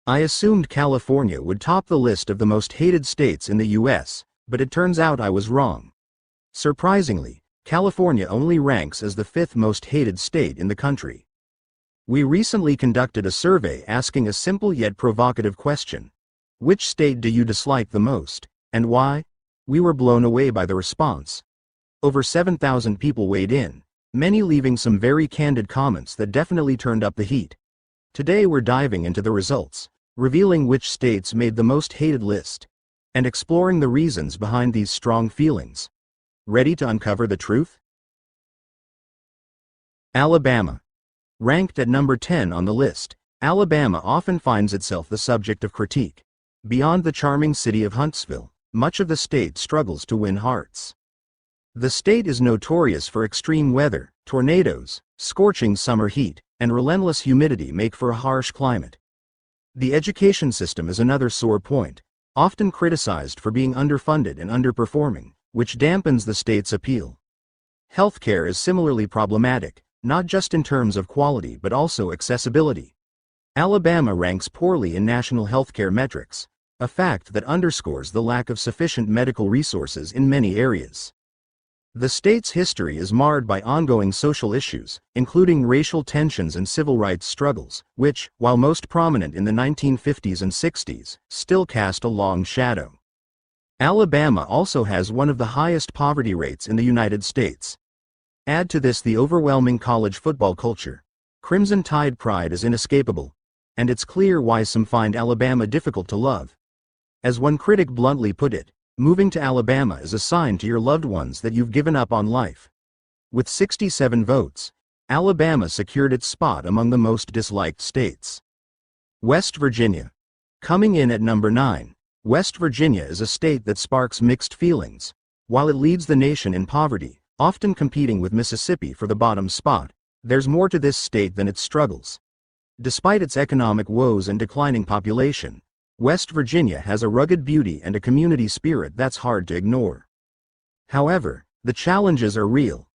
I assumed California would top the list of the most hated states in the US, but it turns out I was wrong. Surprisingly, California only ranks as the fifth most hated state in the country. We recently conducted a survey asking a simple yet provocative question. Which state do you dislike the most, and why? We were blown away by the response. Over 7,000 people weighed in, many leaving some very candid comments that definitely turned up the heat. Today we're diving into the results, revealing which states made the most hated list, and exploring the reasons behind these strong feelings. Ready to uncover the truth? Alabama. Ranked at number 10 on the list, Alabama often finds itself the subject of critique. Beyond the charming city of Huntsville, much of the state struggles to win hearts. The state is notorious for extreme weather, tornadoes, scorching summer heat, and relentless humidity make for a harsh climate. The education system is another sore point, often criticized for being underfunded and underperforming, which dampens the state's appeal. Healthcare is similarly problematic, not just in terms of quality but also accessibility. Alabama ranks poorly in national healthcare metrics, a fact that underscores the lack of sufficient medical resources in many areas. The state's history is marred by ongoing social issues, including racial tensions and civil rights struggles, which, while most prominent in the 1950s and 60s, still cast a long shadow. Alabama also has one of the highest poverty rates in the United States. Add to this the overwhelming college football culture. Crimson Tide pride is inescapable, and it's clear why some find Alabama difficult to love. As one critic bluntly put it, moving to Alabama is a sign to your loved ones that you've given up on life. With 67 votes, Alabama secured its spot among the most disliked states. West Virginia. Coming in at number 9, West Virginia is a state that sparks mixed feelings. While it leads the nation in poverty, often competing with Mississippi for the bottom spot, there's more to this state than its struggles. Despite its economic woes and declining population, West Virginia has a rugged beauty and a community spirit that's hard to ignore. However, the challenges are real.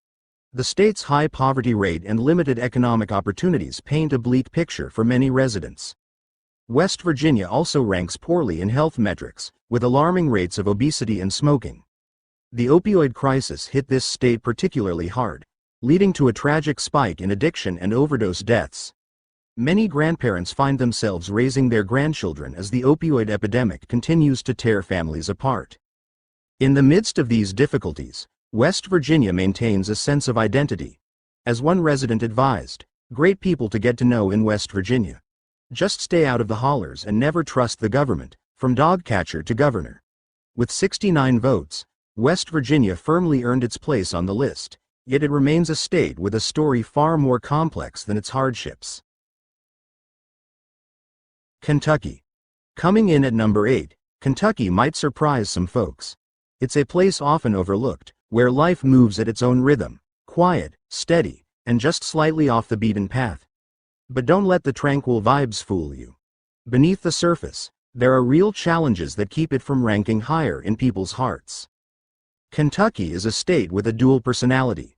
The state's high poverty rate and limited economic opportunities paint a bleak picture for many residents. West Virginia also ranks poorly in health metrics, with alarming rates of obesity and smoking. The opioid crisis hit this state particularly hard, leading to a tragic spike in addiction and overdose deaths. Many grandparents find themselves raising their grandchildren as the opioid epidemic continues to tear families apart. In the midst of these difficulties, West Virginia maintains a sense of identity. As one resident advised, "Great people to get to know in West Virginia. Just stay out of the hollers and never trust the government, from dog catcher to governor." With 69 votes, West Virginia firmly earned its place on the list, yet it remains a state with a story far more complex than its hardships. Kentucky. Coming in at number 8, Kentucky might surprise some folks. It's a place often overlooked, where life moves at its own rhythm, quiet, steady, and just slightly off the beaten path. But don't let the tranquil vibes fool you. Beneath the surface, there are real challenges that keep it from ranking higher in people's hearts. Kentucky is a state with a dual personality.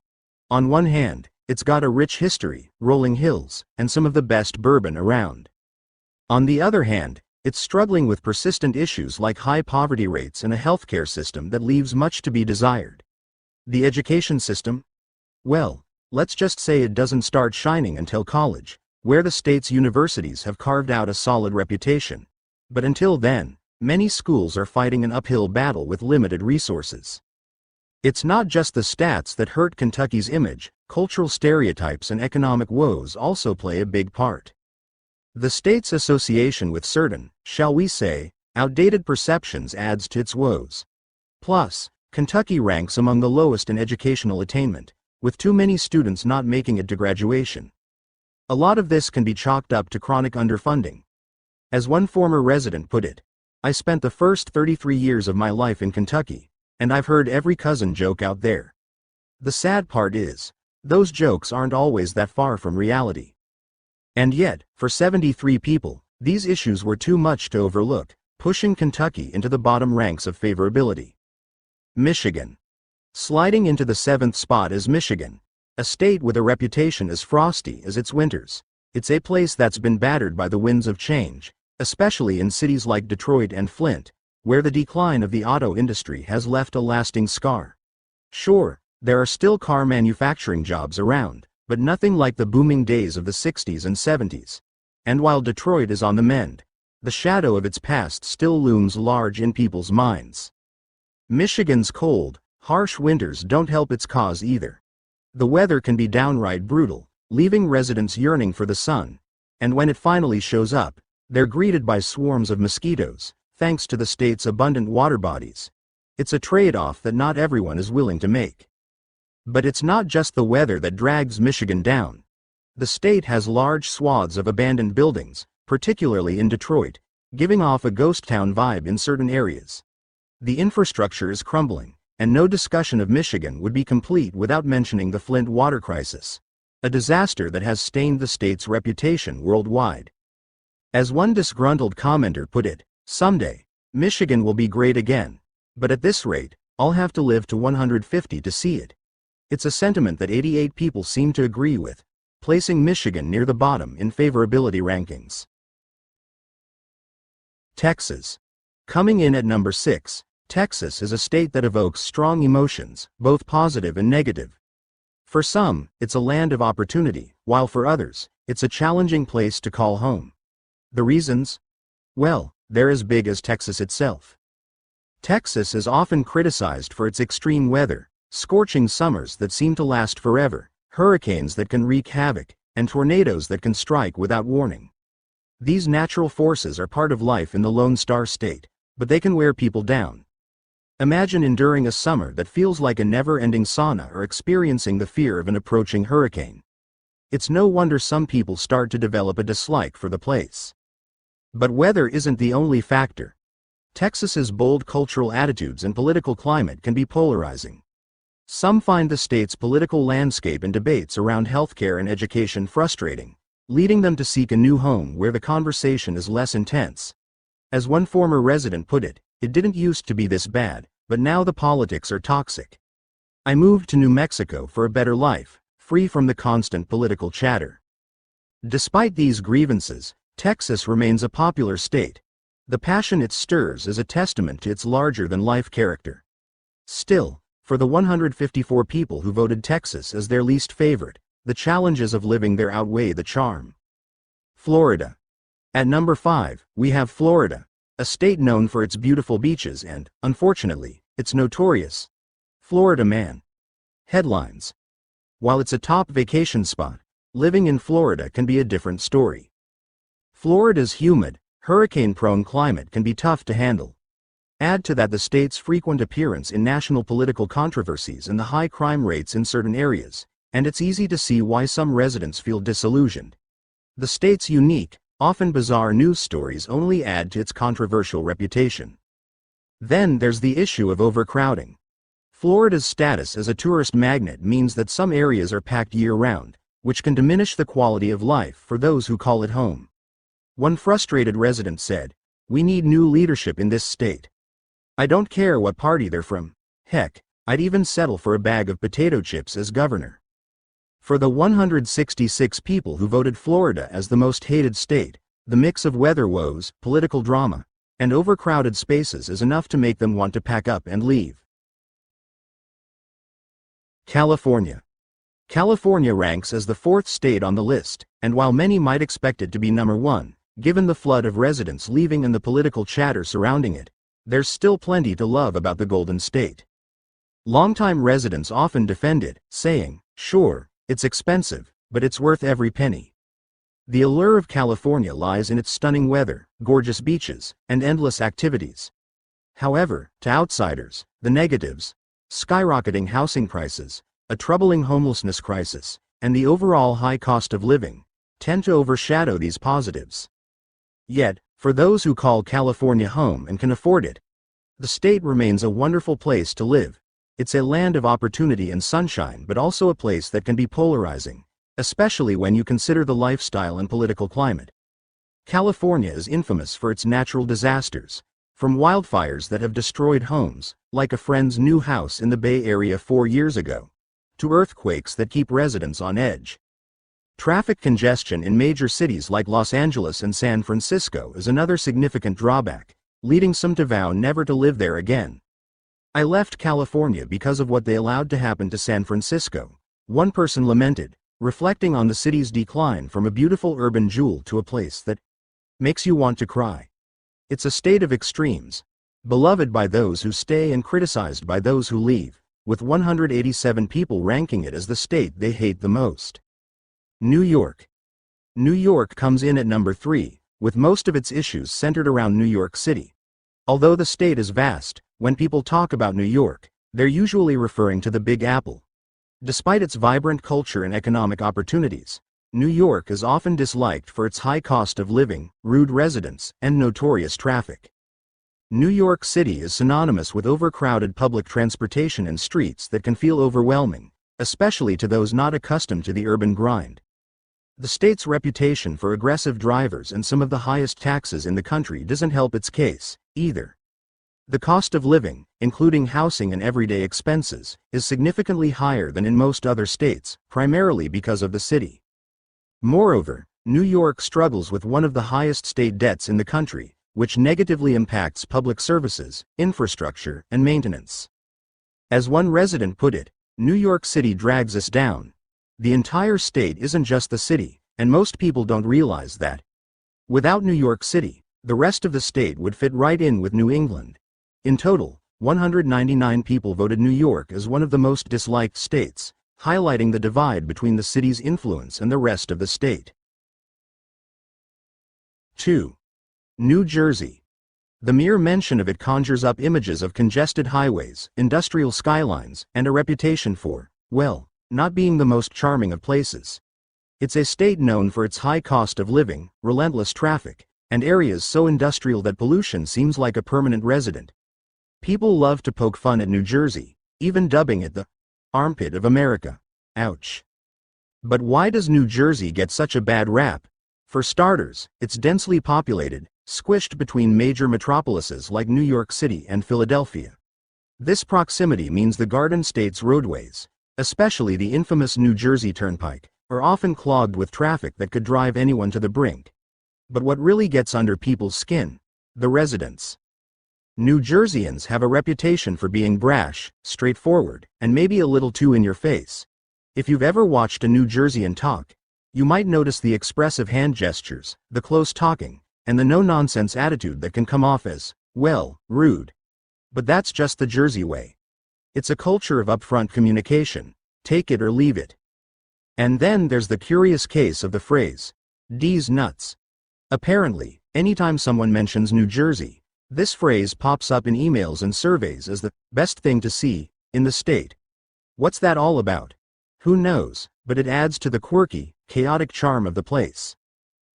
On one hand, it's got a rich history, rolling hills, and some of the best bourbon around. On the other hand, it's struggling with persistent issues like high poverty rates and a healthcare system that leaves much to be desired. The education system? Well, let's just say it doesn't start shining until college, where the state's universities have carved out a solid reputation. But until then, many schools are fighting an uphill battle with limited resources. It's not just the stats that hurt Kentucky's image, cultural stereotypes and economic woes also play a big part. The state's association with certain, shall we say, outdated perceptions adds to its woes. Plus, Kentucky ranks among the lowest in educational attainment, with too many students not making it to graduation. A lot of this can be chalked up to chronic underfunding. As one former resident put it, "I spent the first 33 years of my life in Kentucky, and I've heard every cousin joke out there." The sad part is, those jokes aren't always that far from reality. And yet, for 73 people, these issues were too much to overlook, pushing Kentucky into the bottom ranks of favorability. Michigan. Sliding into the 7th spot is Michigan, a state with a reputation as frosty as its winters. It's a place that's been battered by the winds of change, especially in cities like Detroit and Flint, where the decline of the auto industry has left a lasting scar. Sure, there are still car manufacturing jobs around, but nothing like the booming days of the 60s and 70s. And while Detroit is on the mend, the shadow of its past still looms large in people's minds. Michigan's cold, harsh winters don't help its cause either. The weather can be downright brutal, leaving residents yearning for the sun, and when it finally shows up, they're greeted by swarms of mosquitoes, thanks to the state's abundant water bodies. It's a trade-off that not everyone is willing to make. But it's not just the weather that drags Michigan down. The state has large swaths of abandoned buildings, particularly in Detroit, giving off a ghost town vibe in certain areas. The infrastructure is crumbling, and no discussion of Michigan would be complete without mentioning the Flint water crisis, a disaster that has stained the state's reputation worldwide. As one disgruntled commenter put it, "Someday, Michigan will be great again, but at this rate, I'll have to live to 150 to see it." It's a sentiment that 88 people seem to agree with, placing Michigan near the bottom in favorability rankings. Texas. Coming in at number 6, Texas is a state that evokes strong emotions, both positive and negative. For some, it's a land of opportunity, while for others, it's a challenging place to call home. The reasons? Well, they're as big as Texas itself. Texas is often criticized for its extreme weather, scorching summers that seem to last forever, hurricanes that can wreak havoc, and tornadoes that can strike without warning. These natural forces are part of life in the Lone Star State, but they can wear people down. Imagine enduring a summer that feels like a never-ending sauna or experiencing the fear of an approaching hurricane. It's no wonder some people start to develop a dislike for the place. But weather isn't the only factor. Texas's bold cultural attitudes and political climate can be polarizing. Some find the state's political landscape and debates around healthcare and education frustrating, leading them to seek a new home where the conversation is less intense. As one former resident put it, "It didn't used to be this bad, but now the politics are toxic. I moved to New Mexico for a better life, free from the constant political chatter." Despite these grievances, Texas remains a popular state. The passion it stirs is a testament to its larger-than-life character. Still, for the 154 people who voted Texas as their least favorite, the challenges of living there outweigh the charm. Florida. At number 5, we have Florida, a state known for its beautiful beaches and, unfortunately, its notorious Florida man. Headlines. While it's a top vacation spot, living in Florida can be a different story. Florida's humid, hurricane-prone climate can be tough to handle. Add to that the state's frequent appearance in national political controversies and the high crime rates in certain areas, and it's easy to see why some residents feel disillusioned. The state's unique, often bizarre news stories only add to its controversial reputation. Then there's the issue of overcrowding. Florida's status as a tourist magnet means that some areas are packed year-round, which can diminish the quality of life for those who call it home. One frustrated resident said, "We need new leadership in this state. I don't care what party they're from. Heck, I'd even settle for a bag of potato chips as governor." For the 166 people who voted Florida as the most hated state, the mix of weather woes, political drama, and overcrowded spaces is enough to make them want to pack up and leave. California. California ranks as the 4th state on the list, and while many might expect it to be number 1, given the flood of residents leaving and the political chatter surrounding it, there's still plenty to love about the Golden State. Longtime residents often defend it, saying, "Sure, it's expensive, but it's worth every penny." The allure of California lies in its stunning weather, gorgeous beaches, and endless activities. However, to outsiders, the negatives, skyrocketing housing prices, a troubling homelessness crisis, and the overall high cost of living, tend to overshadow these positives. Yet, for those who call California home and can afford it, the state remains a wonderful place to live. It's a land of opportunity and sunshine, but also a place that can be polarizing, especially when you consider the lifestyle and political climate. California is infamous for its natural disasters, from wildfires that have destroyed homes, like a friend's new house in the Bay Area 4 years ago, to earthquakes that keep residents on edge. Traffic congestion in major cities like Los Angeles and San Francisco is another significant drawback, leading some to vow never to live there again. "I left California because of what they allowed to happen to San Francisco," one person lamented, reflecting on the city's decline from a beautiful urban jewel to a place that makes you want to cry. It's a state of extremes, beloved by those who stay and criticized by those who leave, with 187 people ranking it as the state they hate the most. New York. New York comes in at number 3, with most of its issues centered around New York City. Although the state is vast, when people talk about New York, they're usually referring to the Big Apple. Despite its vibrant culture and economic opportunities, New York is often disliked for its high cost of living, rude residents, and notorious traffic. New York City is synonymous with overcrowded public transportation and streets that can feel overwhelming, especially to those not accustomed to the urban grind. The state's reputation for aggressive drivers and some of the highest taxes in the country doesn't help its case, either. The cost of living, including housing and everyday expenses, is significantly higher than in most other states, primarily because of the city. Moreover, New York struggles with one of the highest state debts in the country, which negatively impacts public services, infrastructure, and maintenance. As one resident put it, "New York City drags us down." The entire state isn't just the city, and most people don't realize that. Without New York City, the rest of the state would fit right in with New England. In total, 199 people voted New York as one of the most disliked states, highlighting the divide between the city's influence and the rest of the state. 2. New Jersey. The mere mention of it conjures up images of congested highways, industrial skylines, and a reputation for, well, not being the most charming of places. It's a state known for its high cost of living, relentless traffic, and areas so industrial that pollution seems like a permanent resident. People love to poke fun at New Jersey, even dubbing it the armpit of America. Ouch. But why does New Jersey get such a bad rap? For starters, it's densely populated, squished between major metropolises like New York City and Philadelphia. This proximity means the Garden State's roadways, especially the infamous New Jersey Turnpike, are often clogged with traffic that could drive anyone to the brink. But what really gets under people's skin? The residents. New Jerseyans have a reputation for being brash, straightforward, and maybe a little too in your face. If you've ever watched a New Jerseyan talk, you might notice the expressive hand gestures, the close talking, and the no-nonsense attitude that can come off as, well, rude. But that's just the Jersey way. It's a culture of upfront communication, take it or leave it. And then there's the curious case of the phrase, "D's nuts." Apparently, anytime someone mentions New Jersey, this phrase pops up in emails and surveys as the best thing to see in the state. What's that all about? Who knows, but it adds to the quirky, chaotic charm of the place.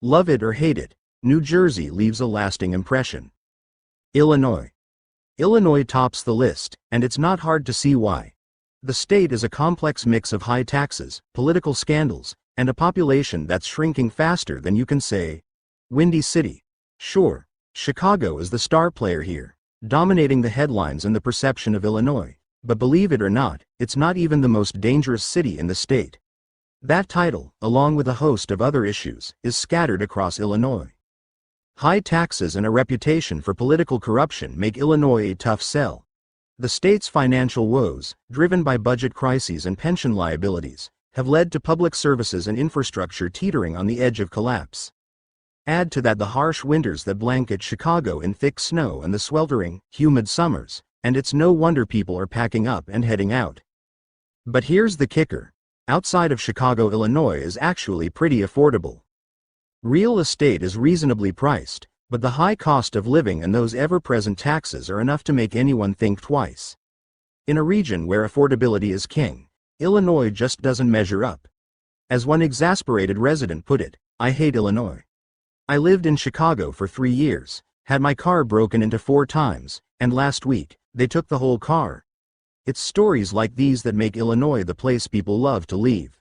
Love it or hate it, New Jersey leaves a lasting impression. Illinois. Illinois tops the list, and it's not hard to see why. The state is a complex mix of high taxes, political scandals, and a population that's shrinking faster than you can say. Windy City. Sure, Chicago is the star player here, dominating the headlines and the perception of Illinois, but believe it or not, it's not even the most dangerous city in the state. That title, along with a host of other issues, is scattered across Illinois. High taxes and a reputation for political corruption make Illinois a tough sell. The state's financial woes, driven by budget crises and pension liabilities, have led to public services and infrastructure teetering on the edge of collapse. Add to that the harsh winters that blanket Chicago in thick snow and the sweltering, humid summers, and it's no wonder people are packing up and heading out. But here's the kicker. Outside of Chicago, Illinois is actually pretty affordable. Real estate is reasonably priced, but the high cost of living and those ever-present taxes are enough to make anyone think twice. In a region where affordability is king, Illinois just doesn't measure up. As one exasperated resident put it, "I hate Illinois. I lived in Chicago for 3 years, had my car broken into 4 times, and last week, they took the whole car." It's stories like these that make Illinois the place people love to leave.